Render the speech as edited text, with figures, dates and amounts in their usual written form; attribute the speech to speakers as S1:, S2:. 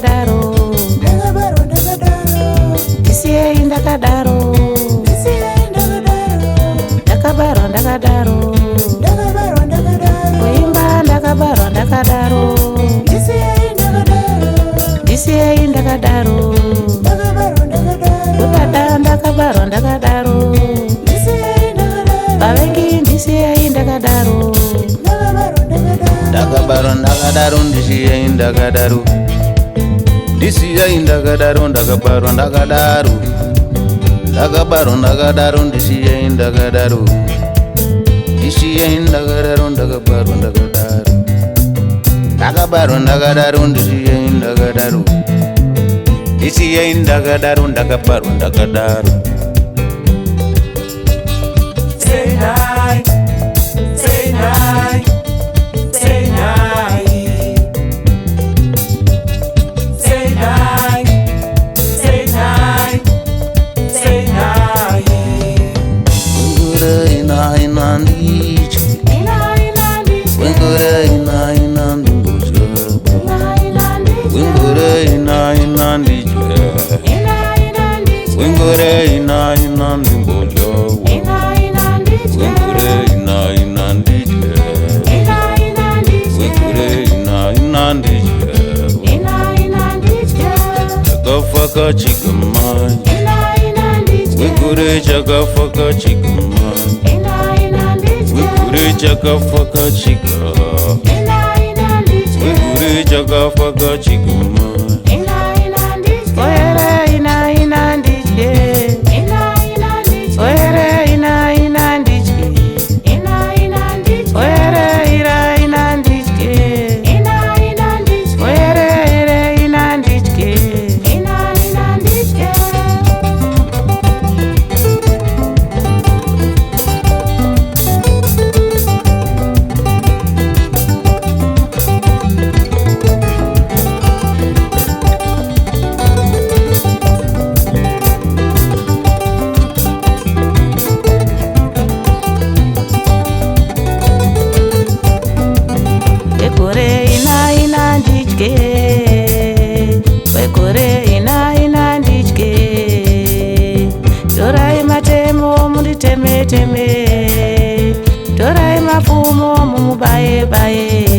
S1: ndakadaro ndisiyei ndakadaro ndakabarwa ndakadaro kuimba ndakabarwa ndakadaro ndisiyei ndakadaro kudada ndakabarwa ndakadaro vavengi ndisiyei ndakadaro
S2: ndakabarwa ndakadaro ndisiyei ndakadaro ndisiyei ndakadaro ndakabarwa ndakadaro ndakabarwa ndakadaro ndisiyei ndakadaro ndisiyei ndakadaro ndakabarwa ndakadaro ndakabarwa ndakadaro ndisiyei ndakadaro ndisiyei ndakadaro ndakabarwa ndakadaro.
S3: Say night, say night, say night, say night, say night, say night.
S2: Wengure ina ina ndichi, wengure ina ina ndimboja, wengure ina ina ndichi, wengure ina ina ndimboja, wengure ina ina ndichi, wengure ina ina ndichi, chakafaka chikamai, wengure chakafaka chikamai, wengure chakafaka chika, wengure chakafaka chikamai.
S1: oere ina ina nditye oere ina ina nditye oere ira ina nditye oere ire ina nditye wekore ina ina nditye wekore ina ina nditye torai matemo munditeme teme torai mapfumo mumubaye baye